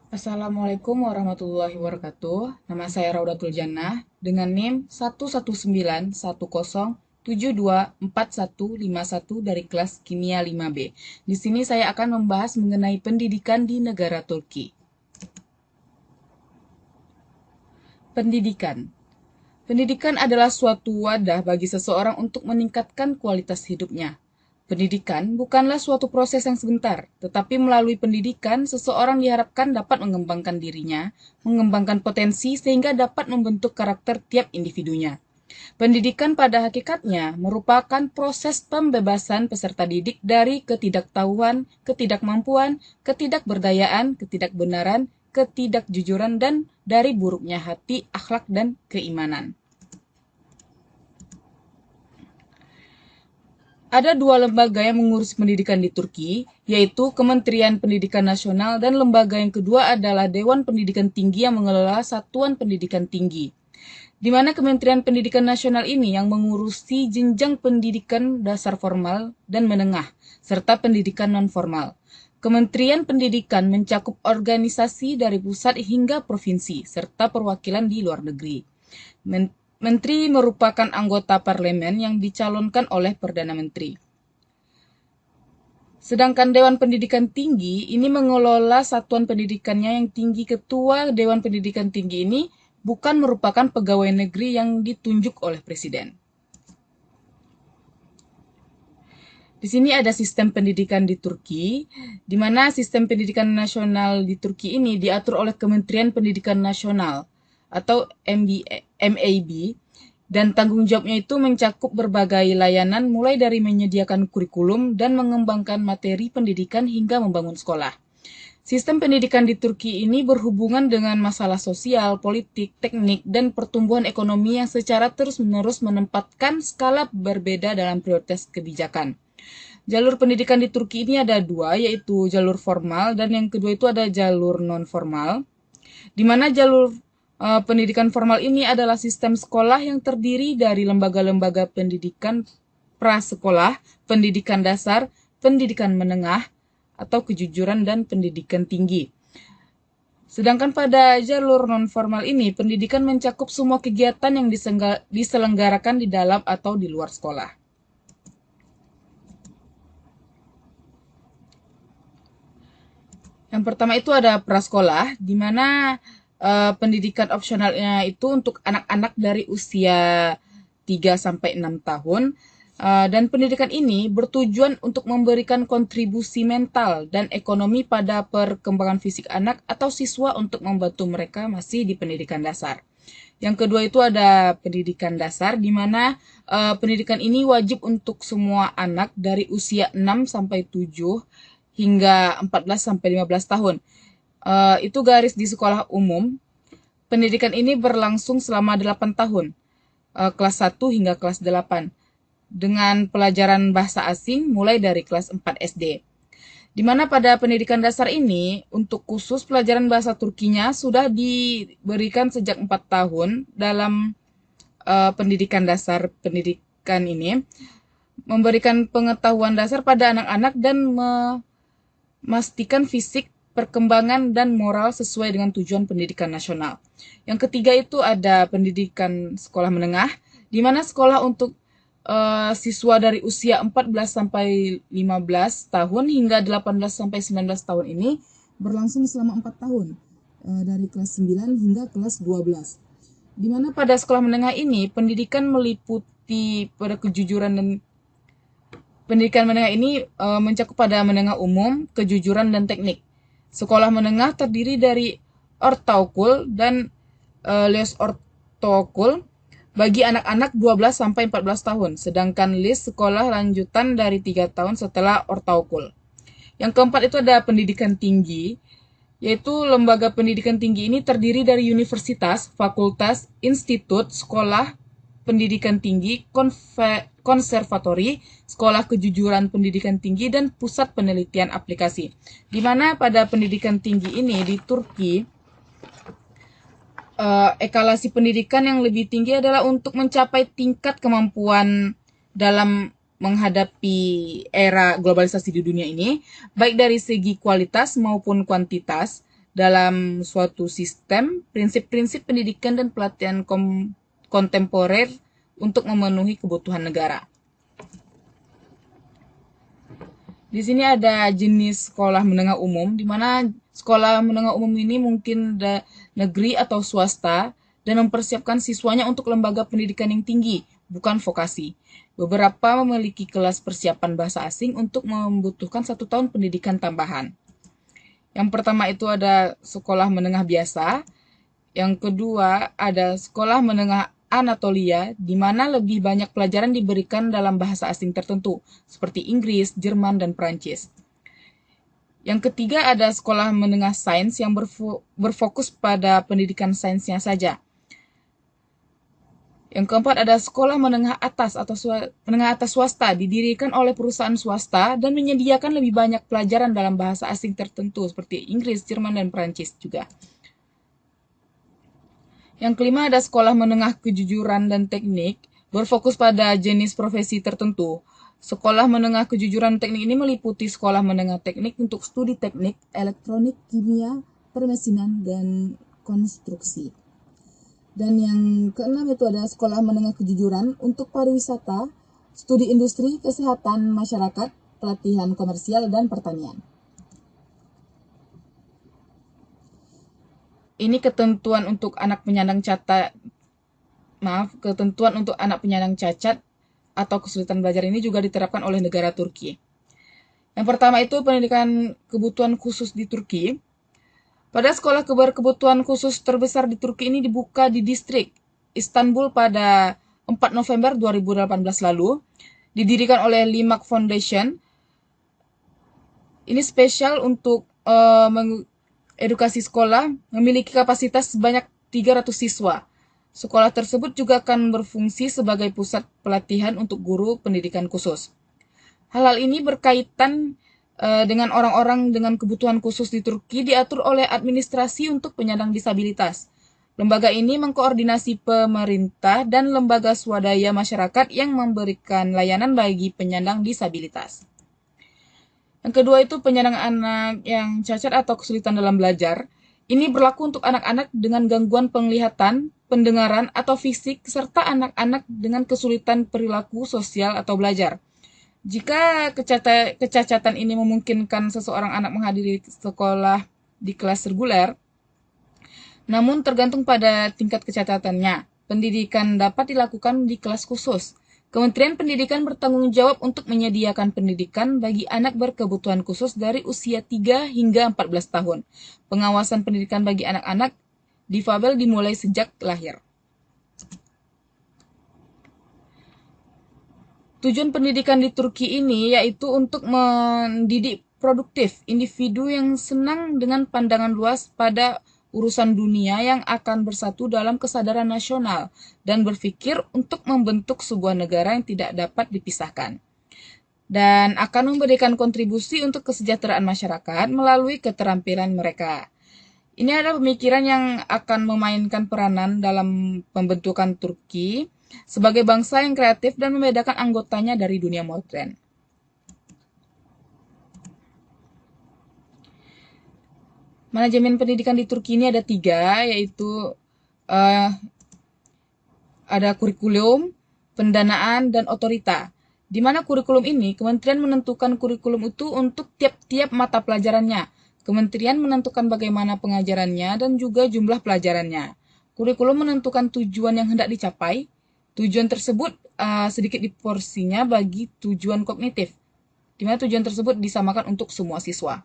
Assalamualaikum warahmatullahi wabarakatuh. Nama saya Raudatul Jannah dengan NIM 11910724151 dari kelas Kimia 5B. Di sini saya akan membahas mengenai pendidikan di negara Turki. Pendidikan. Pendidikan adalah suatu wadah bagi seseorang untuk meningkatkan kualitas hidupnya. Pendidikan bukanlah suatu proses yang sebentar, tetapi melalui pendidikan, seseorang diharapkan dapat mengembangkan dirinya, mengembangkan potensi sehingga dapat membentuk karakter tiap individunya. Pendidikan pada hakikatnya merupakan proses pembebasan peserta didik dari ketidaktahuan, ketidakmampuan, ketidakberdayaan, ketidakbenaran, ketidakjujuran, dan dari buruknya hati, akhlak, dan keimanan. Ada dua lembaga yang mengurus pendidikan di Turki, yaitu Kementerian Pendidikan Nasional dan lembaga yang kedua adalah Dewan Pendidikan Tinggi yang mengelola Satuan Pendidikan Tinggi. Di mana Kementerian Pendidikan Nasional ini yang mengurusi jenjang pendidikan dasar formal dan menengah, serta pendidikan non-formal. Kementerian Pendidikan mencakup organisasi dari pusat hingga provinsi, serta perwakilan di luar negeri. Menteri merupakan anggota parlemen yang dicalonkan oleh Perdana Menteri. Sedangkan Dewan Pendidikan Tinggi ini mengelola satuan pendidikannya yang tinggi. Ketua Dewan Pendidikan Tinggi ini bukan merupakan pegawai negeri yang ditunjuk oleh Presiden. Di sini ada sistem pendidikan di Turki, di mana sistem pendidikan nasional di Turki ini diatur oleh Kementerian Pendidikan Nasional atau MAB, dan tanggung jawabnya itu mencakup berbagai layanan mulai dari menyediakan kurikulum dan mengembangkan materi pendidikan hingga membangun sekolah. Sistem pendidikan di Turki ini berhubungan dengan masalah sosial, politik, teknik, dan pertumbuhan ekonomi yang secara terus-menerus menempatkan skala berbeda dalam prioritas kebijakan. Jalur pendidikan di Turki ini ada dua, yaitu jalur formal dan yang kedua itu ada jalur non-formal. Di mana jalur pendidikan formal ini adalah sistem sekolah yang terdiri dari lembaga-lembaga pendidikan prasekolah, pendidikan dasar, pendidikan menengah, atau kejujuran dan pendidikan tinggi. Sedangkan pada jalur non-formal ini, pendidikan mencakup semua kegiatan yang diselenggarakan di dalam atau di luar sekolah. Yang pertama itu ada prasekolah, di mana pendidikan opsionalnya itu untuk anak-anak dari usia 3 sampai 6 tahun. Dan pendidikan ini bertujuan untuk memberikan kontribusi mental dan ekonomi pada perkembangan fisik anak atau siswa untuk membantu mereka masih di pendidikan dasar. Yang kedua itu ada pendidikan dasar, di mana pendidikan ini wajib untuk semua anak dari usia 6 sampai 7 hingga 14 sampai 15 tahun. Itu garis di sekolah umum. Pendidikan ini berlangsung selama 8 tahun, kelas 1 hingga kelas 8, dengan pelajaran bahasa asing mulai dari kelas 4 SD. Di mana pada pendidikan dasar ini, untuk khusus pelajaran bahasa Turkinya sudah diberikan sejak 4 tahun dalam pendidikan dasar pendidikan ini, memberikan pengetahuan dasar pada anak-anak dan memastikan fisik, perkembangan, dan moral sesuai dengan tujuan pendidikan nasional. Yang ketiga itu ada pendidikan sekolah menengah, di mana sekolah untuk siswa dari usia 14 sampai 15 tahun hingga 18 sampai 19 tahun ini berlangsung selama 4 tahun, dari kelas 9 hingga kelas 12. Di mana pada sekolah menengah ini pendidikan meliputi pada kejujuran dan pendidikan menengah ini mencakup pada menengah umum, kejujuran, dan teknik. Sekolah menengah terdiri dari ortaokul dan les ortaokul bagi anak-anak 12 sampai 14 tahun, sedangkan list sekolah lanjutan dari 3 tahun setelah ortaokul. Yang keempat itu ada pendidikan tinggi, yaitu lembaga pendidikan tinggi ini terdiri dari universitas, fakultas, institut, sekolah pendidikan tinggi, konservatori, sekolah kejujuran pendidikan tinggi, dan pusat penelitian aplikasi. Di mana pada pendidikan tinggi ini di Turki, ekalasi pendidikan yang lebih tinggi adalah untuk mencapai tingkat kemampuan dalam menghadapi era globalisasi di dunia ini, baik dari segi kualitas maupun kuantitas, dalam suatu sistem, prinsip-prinsip pendidikan dan pelatihan kontemporer untuk memenuhi kebutuhan negara. Di sini ada jenis sekolah menengah umum, di mana sekolah menengah umum ini mungkin negeri atau swasta dan mempersiapkan siswanya untuk lembaga pendidikan yang tinggi, bukan vokasi. Beberapa memiliki kelas persiapan bahasa asing untuk membutuhkan 1 tahun pendidikan tambahan. Yang pertama itu ada sekolah menengah biasa, yang kedua ada sekolah menengah Anatolia, di mana lebih banyak pelajaran diberikan dalam bahasa asing tertentu, seperti Inggris, Jerman, dan Prancis. Yang ketiga ada sekolah menengah sains yang berfokus pada pendidikan sainsnya saja. Yang keempat ada sekolah menengah atas atau menengah atas swasta, didirikan oleh perusahaan swasta dan menyediakan lebih banyak pelajaran dalam bahasa asing tertentu, seperti Inggris, Jerman, dan Prancis juga. Yang kelima ada sekolah menengah kejujuran dan teknik, berfokus pada jenis profesi tertentu. Sekolah menengah kejujuran teknik ini meliputi sekolah menengah teknik untuk studi teknik, elektronik, kimia, permesinan, dan konstruksi. Dan yang keenam itu ada sekolah menengah kejujuran untuk pariwisata, studi industri, kesehatan masyarakat, pelatihan komersial, dan pertanian. Ini ketentuan untuk anak penyandang cacat atau kesulitan belajar ini juga diterapkan oleh negara Turki. Yang pertama itu pendidikan kebutuhan khusus di Turki. Pada sekolah berkebutuhan khusus terbesar di Turki ini dibuka di distrik Istanbul pada 4 November 2018 lalu, didirikan oleh Limak Foundation. Ini spesial untuk edukasi sekolah, memiliki kapasitas sebanyak 300 siswa. Sekolah tersebut juga akan berfungsi sebagai pusat pelatihan untuk guru pendidikan khusus. Hal-hal ini berkaitan dengan orang-orang dengan kebutuhan khusus di Turki diatur oleh administrasi untuk penyandang disabilitas. Lembaga ini mengkoordinasi pemerintah dan lembaga swadaya masyarakat yang memberikan layanan bagi penyandang disabilitas. Yang kedua itu penyandang anak yang cacat atau kesulitan dalam belajar. Ini berlaku untuk anak-anak dengan gangguan penglihatan, pendengaran, atau fisik, serta anak-anak dengan kesulitan perilaku sosial atau belajar. Jika kecacatan ini memungkinkan seseorang anak menghadiri sekolah di kelas reguler, namun tergantung pada tingkat kecacatannya, pendidikan dapat dilakukan di kelas khusus. Kementerian Pendidikan bertanggung jawab untuk menyediakan pendidikan bagi anak berkebutuhan khusus dari usia 3 hingga 14 tahun. Pengawasan pendidikan bagi anak-anak difabel dimulai sejak lahir. Tujuan pendidikan di Turki ini yaitu untuk mendidik produktif individu yang senang dengan pandangan luas pada urusan dunia yang akan bersatu dalam kesadaran nasional dan berpikir untuk membentuk sebuah negara yang tidak dapat dipisahkan. Dan akan memberikan kontribusi untuk kesejahteraan masyarakat melalui keterampilan mereka. Ini adalah pemikiran yang akan memainkan peranan dalam pembentukan Turki sebagai bangsa yang kreatif dan membedakan anggotanya dari dunia modern. Manajemen pendidikan di Turki ini ada 3, yaitu ada kurikulum, pendanaan, dan otorita. Di mana kurikulum ini, kementerian menentukan kurikulum itu untuk tiap-tiap mata pelajarannya. Kementerian menentukan bagaimana pengajarannya dan juga jumlah pelajarannya. Kurikulum menentukan tujuan yang hendak dicapai. Tujuan tersebut sedikit diporsinya bagi tujuan kognitif, di mana tujuan tersebut disamakan untuk semua siswa.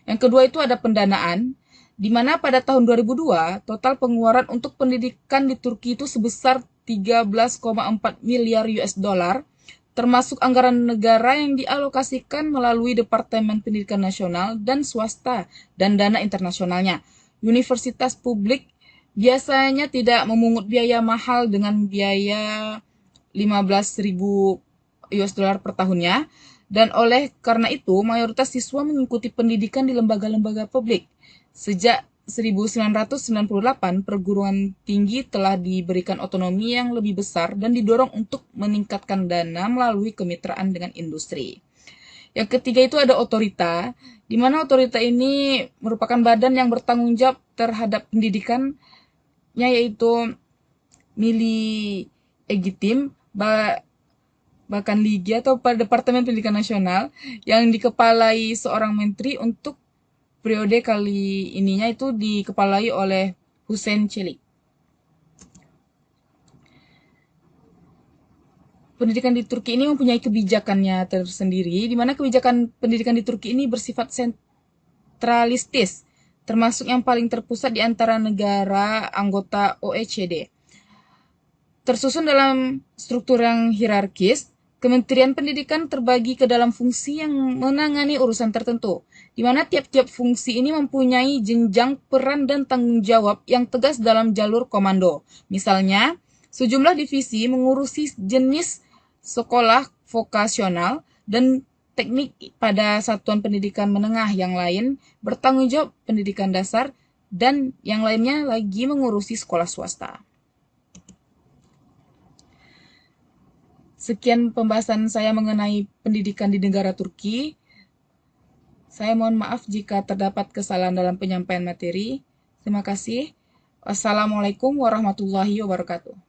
Yang kedua itu ada pendanaan, di mana pada tahun 2002 total pengeluaran untuk pendidikan di Turki itu sebesar 13,4 miliar US dollar, termasuk anggaran negara yang dialokasikan melalui Departemen Pendidikan Nasional dan swasta dan dana internasionalnya. Universitas publik biasanya tidak memungut biaya mahal dengan biaya 15.000 US dollar per tahunnya. Dan karena itu, mayoritas siswa mengikuti pendidikan di lembaga-lembaga publik. Sejak 1998, perguruan tinggi telah diberikan otonomi yang lebih besar dan didorong untuk meningkatkan dana melalui kemitraan dengan industri. Yang ketiga itu ada otorita, di mana otorita ini merupakan badan yang bertanggung jawab terhadap pendidikannya, yaitu Mili Egitim, bahkan Ligi atau Departemen Pendidikan Nasional, yang dikepalai seorang menteri. Untuk periode kali ininya itu dikepalai oleh Hussein Çelik. Pendidikan di Turki ini mempunyai kebijakannya tersendiri, di mana kebijakan pendidikan di Turki ini bersifat sentralistis, termasuk yang paling terpusat di antara negara anggota OECD. Tersusun dalam struktur yang hierarkis, Kementerian Pendidikan terbagi ke dalam fungsi yang menangani urusan tertentu, di mana tiap-tiap fungsi ini mempunyai jenjang peran dan tanggung jawab yang tegas dalam jalur komando. Misalnya, sejumlah divisi mengurusi jenis sekolah vokasional dan teknik pada satuan pendidikan menengah, yang lain bertanggung jawab pendidikan dasar, dan yang lainnya lagi mengurusi sekolah swasta. Sekian pembahasan saya mengenai pendidikan di negara Turki. Saya mohon maaf jika terdapat kesalahan dalam penyampaian materi. Terima kasih. Wassalamualaikum warahmatullahi wabarakatuh.